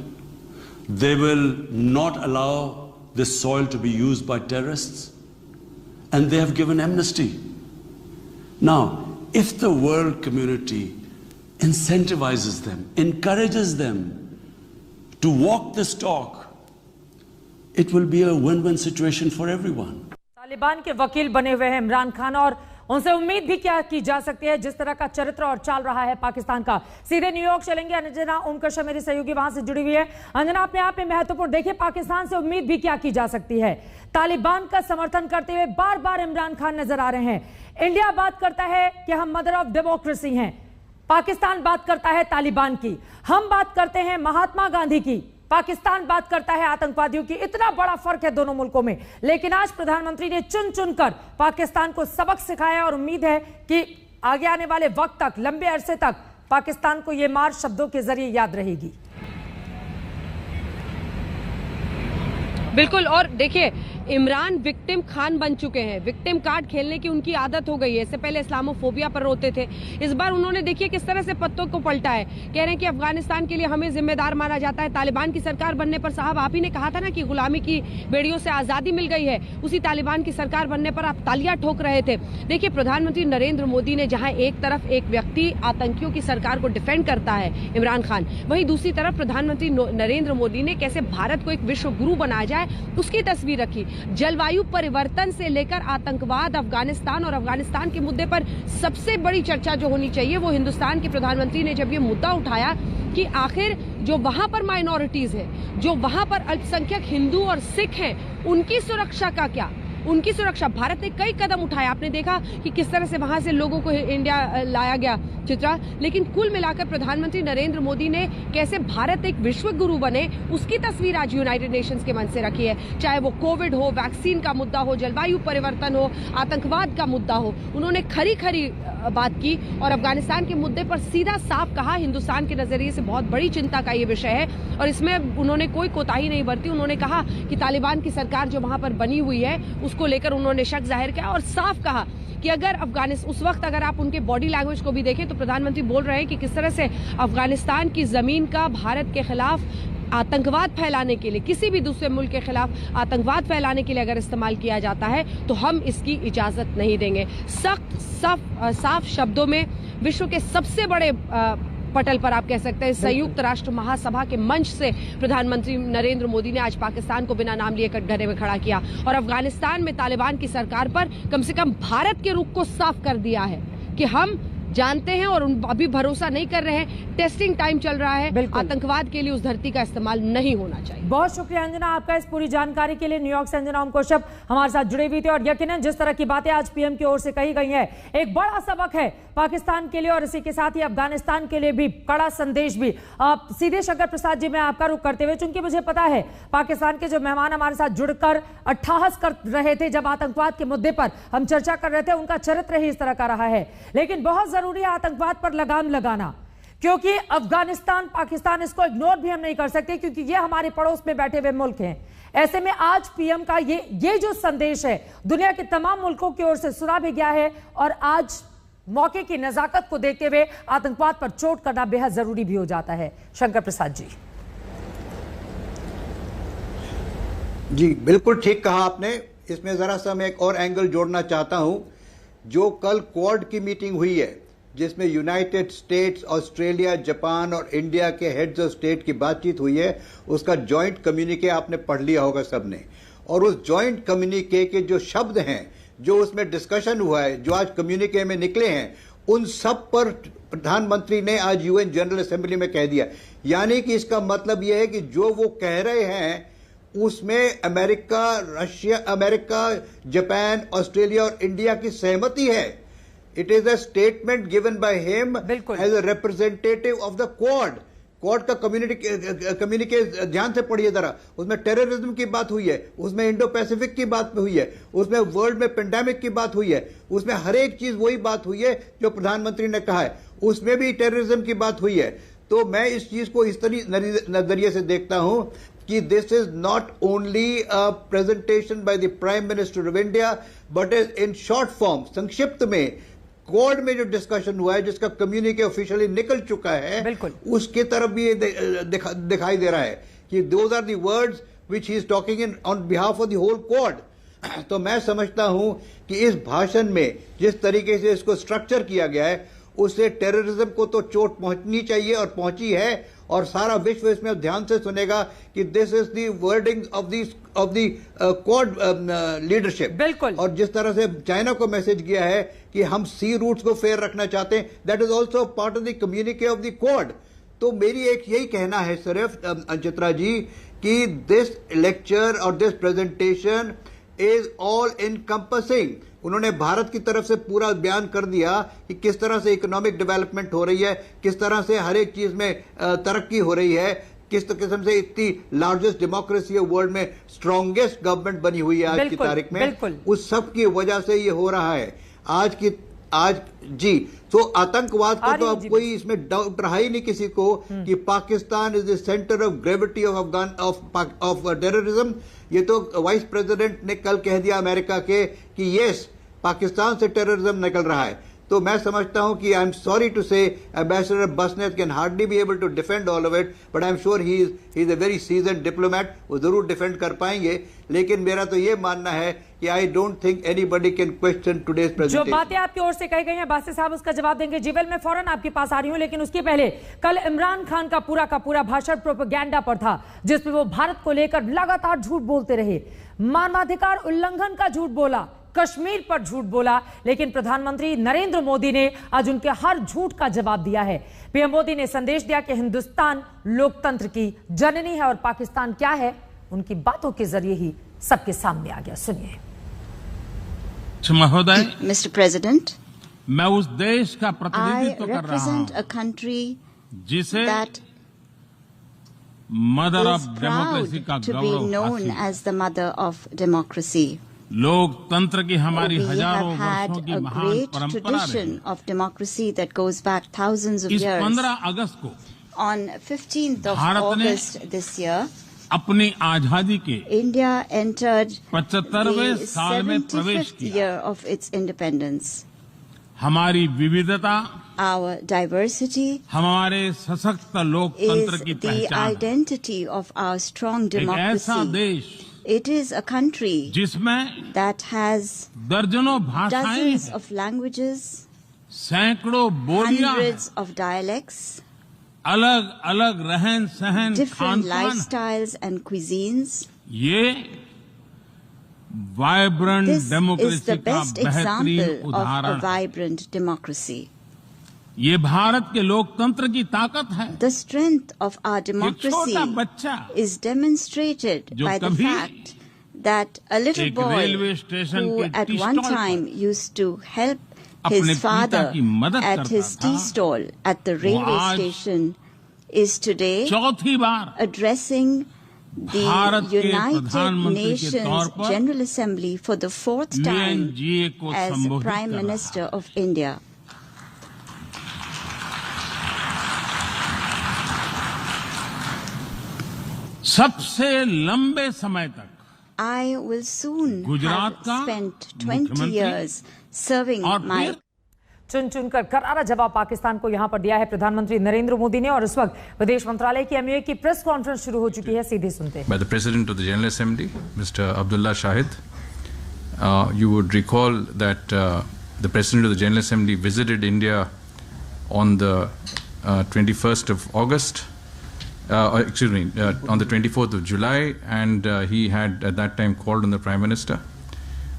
They will not allow this soil to be used by terrorists. And they have given amnesty. Now, if the world community incentivizes them, encourages them to walk this talk, it will be a win-win situation for everyone. Taliban के वकील बने हुए हैं इमरान खान और उनसे उम्मीद भी क्या की जा सकती है जिस तरह का चरित्र और चाल रहा है पाकिस्तान का। सीधे न्यूयॉर्क चलेंगे, अंजना ओमकशा मेरी सहयोगी वहां से जुड़ी हुई है। अंजना, अपने आप में महत्वपूर्ण, देखिए पाकिस्तान से उम्मीद भी क्या की जा सकती है। तालिबान का समर्थन करते हुए बार बार इमरान खान नजर आ रहे हैं। इंडिया बात करता है कि हम मदर ऑफ डेमोक्रेसी हैं, पाकिस्तान बात करता है तालिबान की, हम बात करते हैं महात्मा गांधी की, पाकिस्तान बात करता है आतंकवादियों की। इतना बड़ा फर्क है दोनों मुल्कों में, लेकिन आज प्रधानमंत्री ने चुन चुनकर पाकिस्तान को सबक सिखाया और उम्मीद है कि आगे आने वाले वक्त तक, लंबे अरसे तक पाकिस्तान को यह मार शब्दों के जरिए याद रहेगी। बिल्कुल, और देखिए इमरान विक्टिम खान बन चुके हैं, विक्टिम कार्ड खेलने की उनकी आदत हो गई है। इससे पहले इस्लामोफोबिया पर रोते थे, इस बार उन्होंने देखिए किस तरह से पत्तों को पलटा है। कह रहे हैं कि अफगानिस्तान के लिए हमें जिम्मेदार माना जाता है। तालिबान की सरकार बनने पर, साहब आप ही ने कहा था ना कि गुलामी की बेड़ियों से आजादी मिल गई है, उसी तालिबान की सरकार बनने पर आप तालियां ठोक रहे थे। देखिए प्रधानमंत्री नरेंद्र मोदी ने जहां एक तरफ एक व्यक्ति आतंकियों की सरकार को डिफेंड करता है इमरान खान, वहीं दूसरी तरफ प्रधानमंत्री नरेंद्र मोदी ने कैसे भारत को एक विश्व गुरु बनाया जाए उसकी तस्वीर रखी। जलवायु परिवर्तन से लेकर आतंकवाद, अफगानिस्तान और अफगानिस्तान के मुद्दे पर सबसे बड़ी चर्चा जो होनी चाहिए वो हिंदुस्तान के प्रधानमंत्री ने जब ये मुद्दा उठाया कि आखिर जो वहां पर माइनॉरिटीज है, जो वहां पर अल्पसंख्यक हिंदू और सिख हैं, उनकी सुरक्षा का क्या, उनकी सुरक्षा। भारत ने कई कदम उठाए, आपने देखा कि किस तरह से वहां से लोगों को इंडिया लाया गया चित्रा, लेकिन कुल मिलाकर प्रधानमंत्री नरेंद्र मोदी ने कैसे भारत एक विश्व गुरु बने उसकी तस्वीर आज यूनाइटेड नेशंस के मंच से रखी है। चाहे वो कोविड हो, वैक्सीन का मुद्दा हो, जलवायु परिवर्तन हो, आतंकवाद का मुद्दा हो, उन्होंने खरी खरी बात की और अफगानिस्तान के मुद्दे पर सीधा साफ कहा हिंदुस्तान के नजरिए से बहुत बड़ी चिंता का ये विषय है और इसमें उन्होंने कोई कोताही नहीं बरती। उन्होंने कहा कि तालिबान की सरकार जो वहां पर बनी हुई है उसको लेकर उन्होंने शक जाहिर किया और साफ कहा कि अगर अफगानिस्तान, उस वक्त अगर आप उनके बॉडी लैंग्वेज को भी देखें तो प्रधानमंत्री बोल रहे हैं कि किस तरह से अफगानिस्तान की जमीन का भारत के खिलाफ आतंकवाद फैलाने के लिए, किसी भी दूसरे मुल्क के खिलाफ आतंकवाद फैलाने के लिए अगर इस्तेमाल किया जाता है तो हम इसकी इजाजत नहीं देंगे। सख्त साफ शब्दों में विश्व के सबसे बड़े पटल पर आप कह सकते हैं संयुक्त राष्ट्र महासभा के मंच से प्रधानमंत्री नरेंद्र मोदी ने आज पाकिस्तान को बिना नाम लिए कटघरे में खड़ा किया और अफगानिस्तान में तालिबान की सरकार पर कम से कम भारत के रुख को साफ कर दिया है कि हम जानते हैं और अभी भरोसा नहीं कर रहे हैं, टेस्टिंग टाइम चल रहा है, आतंकवाद के लिए उस धरती का इस्तेमाल नहीं होना चाहिए। बहुत शुक्रिया अंजना आपका इस पूरी जानकारी के लिए। न्यूयॉर्क से अंजना ओमकशा हमारे साथ जुड़े हुए थे और यकीनन जिस तरह की बातें आज पीएम की ओर से कही गई है एक बड़ा सबक है पाकिस्तान के लिए और इसी के साथ ही अफगानिस्तान के लिए भी कड़ा संदेश भी। आप सीधे शंकर प्रसाद जी, मैं आपका रुख करते हुए, चूंकि मुझे पता है पाकिस्तान के जो मेहमान हमारे साथ जुड़कर अट्ठाहस कर रहे थे जब आतंकवाद के मुद्दे पर हम चर्चा कर रहे थे, उनका चरित्र ही इस तरह का रहा है, लेकिन बहुत जरूरी है आतंकवाद पर लगाम लगाना, क्योंकि अफगानिस्तान, पाकिस्तान, इसको इग्नोर भी हम नहीं कर सकते क्योंकि ये हमारे पड़ोस में बैठे हुए मुल्क हैं। ऐसे में आज पीएम का ये जो संदेश है दुनिया के तमाम मुल्कों की ओर से सुना भी गया है और आज मौके की नजाकत को देखते हुए आतंकवाद पर चोट करना बेहद जरूरी भी हो जाता है। शंकर प्रसाद जी। जी बिल्कुल ठीक कहा आपने। इसमें जरा सा मैं एक और एंगल जोड़ना चाहता हूं। जो कल क्वाड की मीटिंग हुई है जिसमें यूनाइटेड स्टेट्स, ऑस्ट्रेलिया, जापान और इंडिया के हेड्स ऑफ स्टेट की बातचीत हुई है, उसका जॉइंट कम्युनिके आपने पढ़ लिया होगा सबने। और उस जॉइंट कम्युनिके के जो शब्द हैं, जो उसमें डिस्कशन हुआ है, जो आज कम्युनिके में निकले हैं, उन सब पर प्रधानमंत्री ने आज यूएन जनरल असेंबली में कह दिया। यानी कि इसका मतलब यह है कि जो वो कह रहे हैं उसमें अमेरिका, जापान, ऑस्ट्रेलिया और इंडिया की सहमति है। It is a statement given by him as a representative of the Quad. Quad का कम्युनिके ध्यान से पढ़िए जरा। उसमें टेररिज्म की बात हुई है, उसमें इंडो पैसिफिक की बात हुई है, उसमें वर्ल्ड में पेंडेमिक की बात हुई है, उसमें हर एक चीज वही बात हुई है जो प्रधानमंत्री ने कहा है, उसमें भी टेररिज्म की बात हुई है। तो मैं इस चीज को इस नजरिए से देखता हूं कि this is not only a presentation by the prime minister of India but is in short form, संक्षिप्त में क्वाड में जो डिस्कशन हुआ है, जिसका कम्युनिके ऑफिशियली निकल चुका है, उसके तरफ भी ये दिखाई दे रहा है कि those are the words which he is talking in on behalf of the whole Quad. तो मैं समझता हूं कि इस भाषण में जिस तरीके से इसको स्ट्रक्चर किया गया है, उससे टेररिज्म को तो चोट पहुंचनी चाहिए और पहुंची है, और सारा विश्व इसमें ध्यान से सुनेगा कि this is the wording of the quad leadership. बिल्कुल। और जिस तरह से चाइना को मैसेज किया है कि हम सी रूट्स को फेयर रखना चाहते हैं, that is also part of the communique of the Quad. तो मेरी एक यही कहना है सिर्फ चित्रा जी कि दिस लेक्चर और this presentation is all encompassing. उन्होंने भारत की तरफ से पूरा बयान कर दिया कि किस तरह से इकोनॉमिक डेवलपमेंट हो रही है, किस तरह से हर एक चीज में तरक्की हो रही है, किस किस्म से इतनी लार्जेस्ट डेमोक्रेसी वर्ल्ड में स्ट्रॉन्गेस्ट गवर्नमेंट बनी हुई है आज की तारीख में। उस सब की वजह से ये हो रहा है आज जी। तो आतंकवाद का तो अब कोई इसमें डाउट रहा ही नहीं किसी को कि Pakistan is the centre of gravity of terrorism. ये तो वाइस प्रेसिडेंट ने कल कह दिया अमेरिका के कि यस, पाकिस्तान से टेररिज्म निकल रहा है। तो मैं समझता हूं कि I am sorry to say ambassador Basnet can hardly be able to defend all of it, but I am sure he is a very season diplomat, वो जरूर डिफेंड कर पाएंगे। लेकिन मेरा तो ये मानना है कि I don't think anybody can question today's presentation. जो बातें आपकी ओर से कही गई हैं बासी साहब, उसका जवाब देंगे। जीवल, मैं फौरन आपके पास आ रही हूं, लेकिन उसके पहले कल इमरान खान का पूरा भाषण प्रोपेगेंडा पर था, जिसमें वो भारत को लेकर लगातार झूठ बोलते रहे। मानवाधिकार उल्लंघन का झूठ बोला, कश्मीर पर झूठ बोला, लेकिन प्रधानमंत्री नरेंद्र मोदी ने आज उनके हर झूठ का जवाब दिया है। पीएम मोदी ने संदेश दिया कि हिंदुस्तान लोकतंत्र की जननी है और पाकिस्तान क्या है, उनकी बातों के जरिए ही सबके सामने आ गया। सुनिए। महोदय, मिस्टर प्रेसिडेंट, मैं उस देश का प्रतिनिधित्व कर रहा हूं जिसे मदर ऑफ डेमोक्रेसी का गौरव हासिल है। लोकतंत्र की हमारी हजारों वर्षों की महान परंपरा रही। इस 15 अगस्त को भारत ने अपनी आजादी के इंडिया एंटर्ड 75वें साल में प्रवेश किया। हमारी विविधता, our diversity, हमारे सशक्त लोकतंत्र की पहचान, identity of our strong democracy. एक ऐसा देश, it is a country जिसमें that has दर्जनों भाषाएं, dozens of languages, सैकड़ों बोलियां, hundreds of dialects, अलग अलग रहन सहन, different lifestyles and cuisines. ये vibrant This democracy is the का best बेहतरीन example of a उदाहरण। vibrant democracy. ये भारत के लोकतंत्र की ताकत है। The strength of our democracy छोटा बच्चा is demonstrated जो by the कभी fact that a little एक boy रेलवे स्टेशन who के at T one stall time पर used to help अपने his father पिता की मदद at करता his था, tea stall at the railway आज station is today चौथी बार addressing the भारत के United प्रधानमंत्री के तौर Nations पर General Assembly for the fourth time UNGA को as संबोधित Prime कर रहा Minister of India. सबसे लंबे समय तक I will soon Gujarat have का spent 20 मुख्यमंत्री years serving और my फिर चुन चुनकर करारा जवाब पाकिस्तान को यहां पर दिया है प्रधानमंत्री नरेंद्र मोदी ने। और इस वक्त विदेश मंत्रालय की MUA की प्रेस कॉन्फ्रेंस शुरू हो चुकी है, सीधे सुनते हैं। By the President of the General Assembly, Mr. Abdullah Shahid, you would recall that the President of the General Assembly visited India on the 21st of August, on the 24th of July, and he had at that time called on the Prime Minister.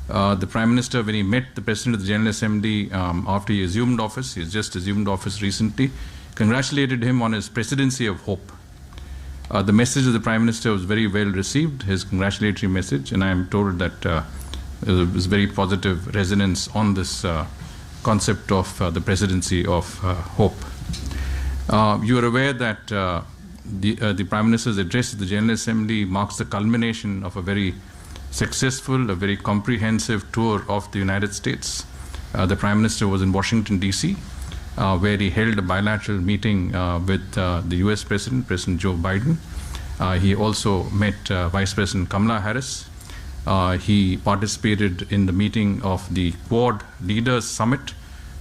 The Prime Minister, when he met the President of the General Assembly after he assumed office, he has just assumed office recently, congratulated him on his presidency of hope. The message of the Prime Minister was very well received, his congratulatory message, and I am told that there was very positive resonance on this concept of the presidency of hope. You are aware that the Prime Minister's address to the General Assembly marks the culmination of a very successful, a very comprehensive tour of the United States. The Prime Minister was in Washington, D.C., where he held a bilateral meeting with the U.S. President Joe Biden. He also met Vice President Kamala Harris. He participated in the meeting of the Quad Leaders Summit,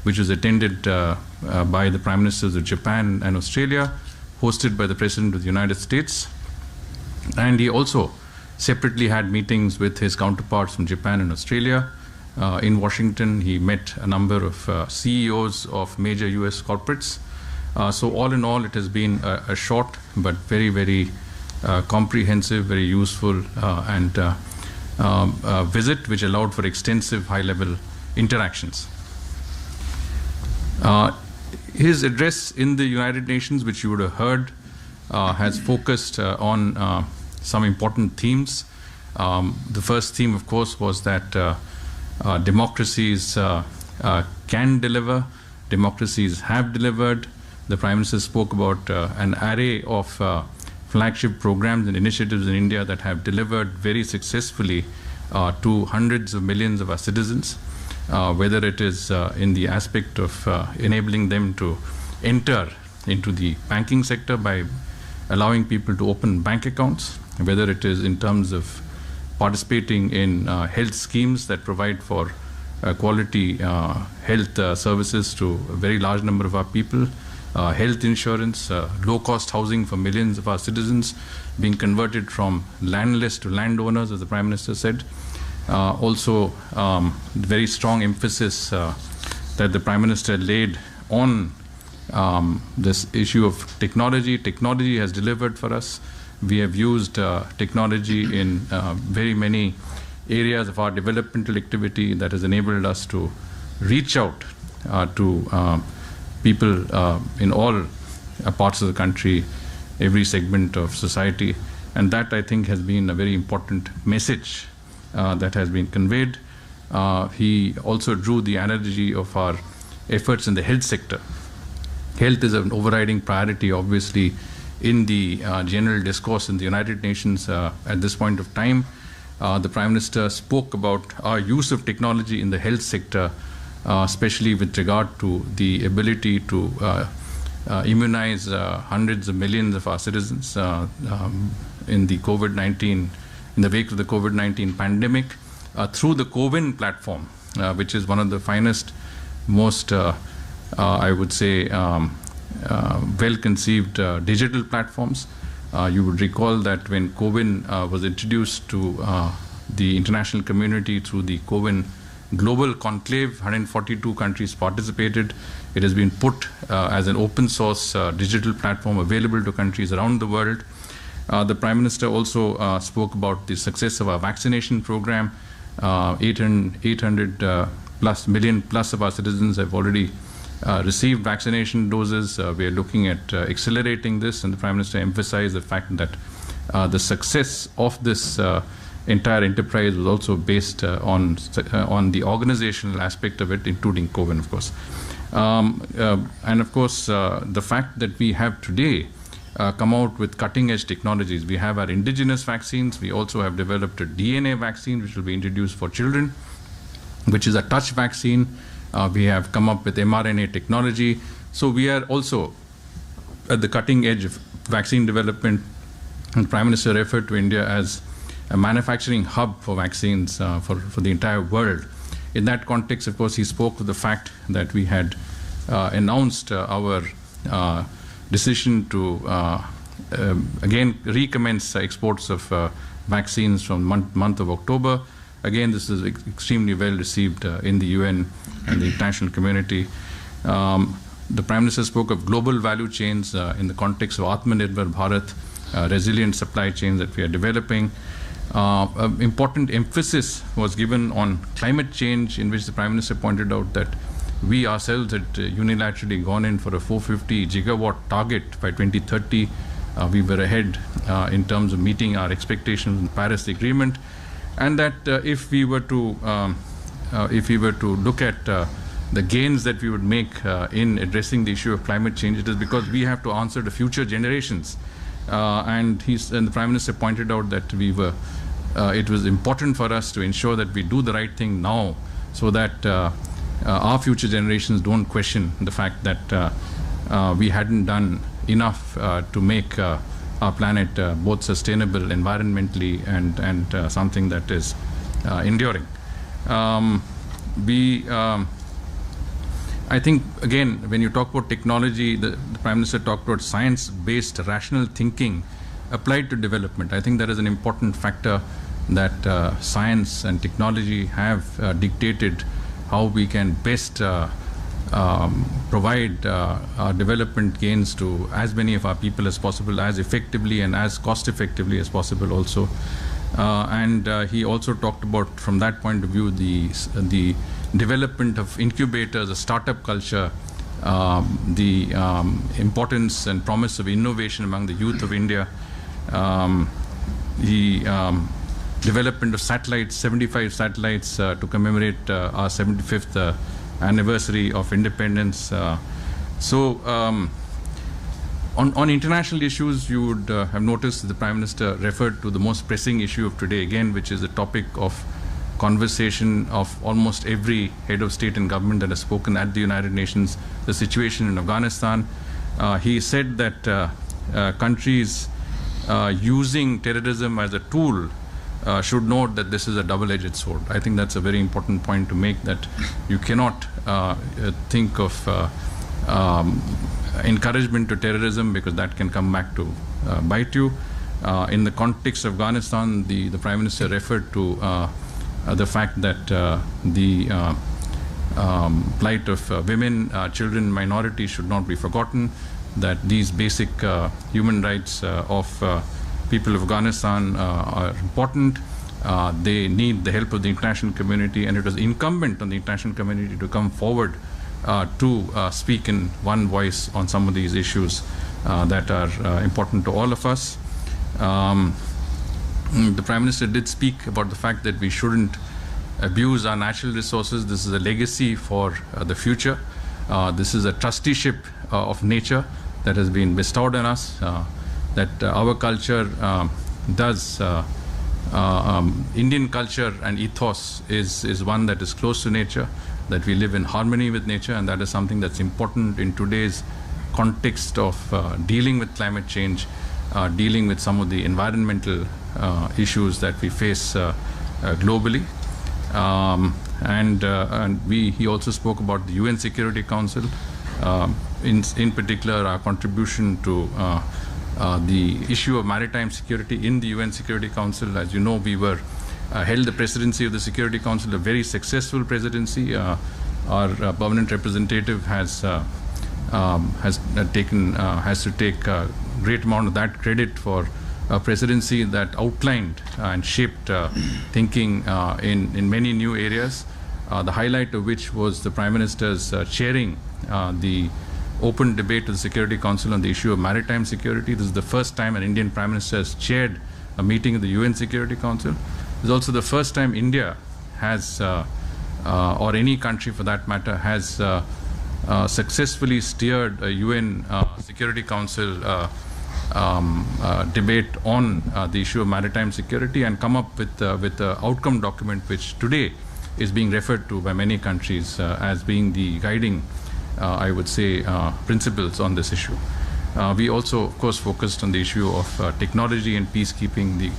which was attended by the Prime Ministers of Japan and Australia, hosted by the President of the United States. And he also separately had meetings with his counterparts from Japan and Australia. In Washington, he met a number of CEOs of major US corporates. So all in all, it has been a short but very, very comprehensive, very useful and visit, which allowed for extensive high-level interactions. His address in the United Nations, which you would have heard, has focused on some important themes. The first theme, of course, was that democracies can deliver, democracies have delivered. The Prime Minister spoke about an array of flagship programs and initiatives in India that have delivered very successfully to hundreds of millions of our citizens, whether it is in the aspect of enabling them to enter into the banking sector by allowing people to open bank accounts, whether it is in terms of participating in health schemes that provide for quality health services to a very large number of our people, health insurance, low-cost housing for millions of our citizens, being converted from landless to landowners, as the Prime Minister said. Also, very strong emphasis that the Prime Minister laid on this issue of technology. Technology has delivered for us. We have used technology in very many areas of our developmental activity that has enabled us to reach out to people in all parts of the country, every segment of society. And that, I think, has been a very important message that has been conveyed. He also drew the analogy of our efforts in the health sector. Health is an overriding priority, obviously, in the general discourse in the United Nations at this point of time. The Prime Minister spoke about our use of technology in the health sector, especially with regard to the ability to immunize hundreds of millions of our citizens in the COVID-19, in the wake of the COVID-19 pandemic, through the CoWIN platform, which is one of the finest, most, I would say, well-conceived digital platforms. You would recall that when CoWIN was introduced to the international community through the CoWIN Global Conclave, 142 countries participated. It has been put as an open source digital platform available to countries around the world. The Prime Minister also spoke about the success of our vaccination program. 800 plus million plus of our citizens have already received vaccination doses. We are looking at accelerating this, and the Prime Minister emphasized the fact that the success of this entire enterprise was also based on the organizational aspect of it, including CoWIN, of course. And of course, the fact that we have today come out with cutting-edge technologies. We have our indigenous vaccines. We also have developed a DNA vaccine, which will be introduced for children, which is a touch vaccine. We have come up with mRNA technology. So we are also at the cutting edge of vaccine development. And Prime Minister referred to India as a manufacturing hub for vaccines for the entire world. In that context, of course, he spoke of the fact that we had announced our decision to again recommence exports of vaccines from month of October. Again, this is extremely well received in the UN and the international community. The Prime Minister spoke of global value chains in the context of Atmanirbhar Bharat, resilient supply chains that we are developing. Important emphasis was given on climate change, in which the Prime Minister pointed out that we ourselves had unilaterally gone in for a 450 gigawatt target by 2030. We were ahead in terms of meeting our expectations in the Paris Agreement, and that if we were to look at the gains that we would make in addressing the issue of climate change, it is because we have to answer the future generations. And the Prime Minister pointed out that it was important for us to ensure that we do the right thing now, so that our future generations don't question the fact that we hadn't done enough to make our planet both sustainable environmentally and something that is enduring. I think, again, when you talk about technology, the Prime Minister talked about science-based rational thinking applied to development. I think that is an important factor that science and technology have dictated how we can best provide our development gains to as many of our people as possible, as effectively and as cost effectively as possible also. And he also talked about, from that point of view, the development of incubators, a startup culture, the importance and promise of innovation among the youth of India, the development of satellites, 75 satellites to commemorate our 75th anniversary of independence. On international issues, you would have noticed the Prime Minister referred to the most pressing issue of today again, which is the topic of conversation of almost every head of state and government that has spoken at the United Nations, the situation in Afghanistan. He said that countries using terrorism as a tool should note that this is a double-edged sword. I think that's a very important point to make, that you cannot think of encouragement to terrorism, because that can come back to bite you. In the context of Afghanistan, the Prime Minister referred to the fact that the plight of women, children, minorities should not be forgotten, that these basic human rights of people of Afghanistan are important. They need the help of the international community, and it was incumbent on the international community to come forward to speak in one voice on some of these issues that are important to all of us. The Prime Minister did speak about the fact that we shouldn't abuse our natural resources. This is a legacy for the future. This is a trusteeship of nature that has been bestowed on us, that our culture does, Indian culture and ethos is one that is close to nature, that we live in harmony with nature, and that is something that's important in today's context of dealing with climate change, dealing with some of the environmental issues that we face globally. He also spoke about the UN Security Council, in particular our contribution to the issue of maritime security in the UN Security Council. As you know, we held the presidency of the Security Council, a very successful presidency. Our permanent representative has to take a great amount of that credit for a presidency that outlined and shaped thinking in many new areas, the highlight of which was the Prime Minister's chairing the open debate of the Security Council on the issue of maritime security. This is the first time an Indian Prime Minister has chaired a meeting of the UN Security Council. This is also the first time India has, or any country for that matter, has successfully steered a UN Security Council debate on the issue of maritime security and come up with the outcome document, which today is being referred to by many countries as being the guiding, I would say, principles on this issue. We also, of course, focused on the issue of technology and peacekeeping, the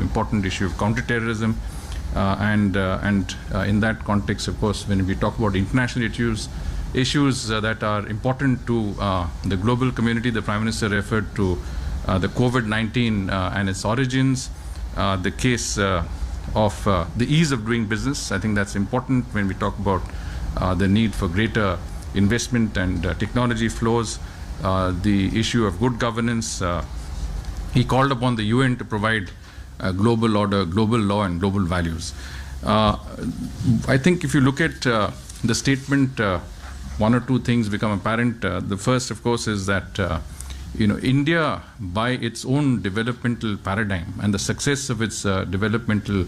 important issue of counterterrorism, and in that context, of course, when we talk about international issues that are important to the global community, the Prime Minister referred to the COVID-19 and its origins, the case of the ease of doing business. I think that's important when we talk about the need for greater investment and technology flows, the issue of good governance. He called upon the UN to provide global order, global law, and global values. I think if you look at the statement, one or two things become apparent. The first, of course, is that India, by its own developmental paradigm and the success of its developmental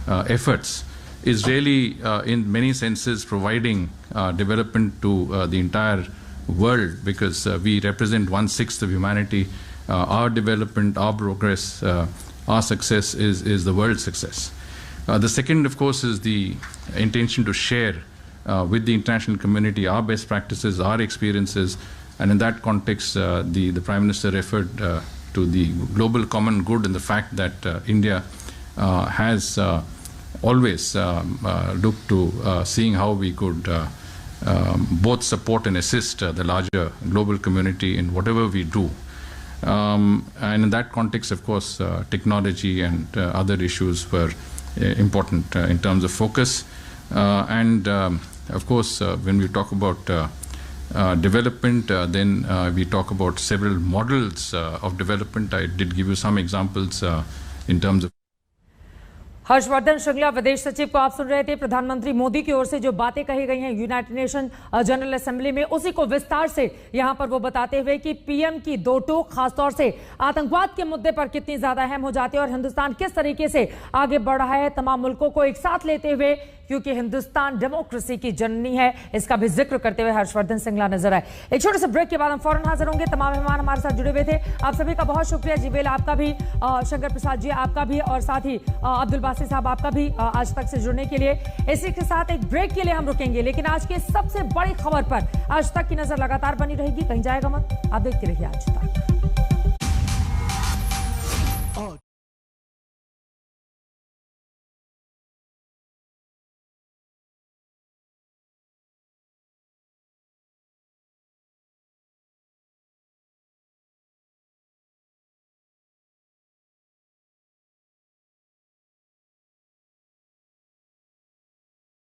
efforts, is really, in many senses, providing development to the entire world, because we represent 1/6 of humanity. Our development, our progress, our success is the world's success. The second, of course, is the intention to share with the international community our best practices, our experiences, and in that context, the Prime Minister referred to the global common good and the fact that India has always looked to seeing how we could both support and assist the larger global community in whatever we do. And in that context, of course, technology and other issues were important in terms of focus. And of course, when we talk about development, then we talk about several models of development. I did give you some examples in terms of. Harshvardhan Shringla विदेश सचिव को आप सुन रहे थे। प्रधानमंत्री मोदी की ओर से जो बातें कही गई हैं यूनाइटेड नेशन जनरल असेंबली में, उसी को विस्तार से यहां पर वो बताते हुए कि पीएम की दो टूक खासतौर से आतंकवाद के मुद्दे पर कितनी ज्यादा अहम हो जाती है और हिंदुस्तान किस तरीके से आगे बढ़ रहा है तमाम मुल्कों को एक साथ लेते हुए, क्योंकि हिंदुस्तान डेमोक्रेसी की जननी है, इसका भी जिक्र करते हुए हर्षवर्धन श्रृंगला नजर आए। एक छोटे से ब्रेक के बाद हम फौरन हाजिर होंगे। तमाम मेहमान हमारे साथ जुड़े हुए थे, आप सभी का बहुत शुक्रिया। जीवेल आपका भी, शंकर प्रसाद जी आपका भी, और साथ ही अब्दुल बासित साहब आपका भी आज तक से जुड़ने के लिए। इसी के साथ एक ब्रेक के लिए हम रुकेंगे, लेकिन आज की सबसे बड़ी खबर पर आज तक की नजर लगातार बनी रहेगी, कहीं जाएगा मत, आप देखते रहिए आज तक।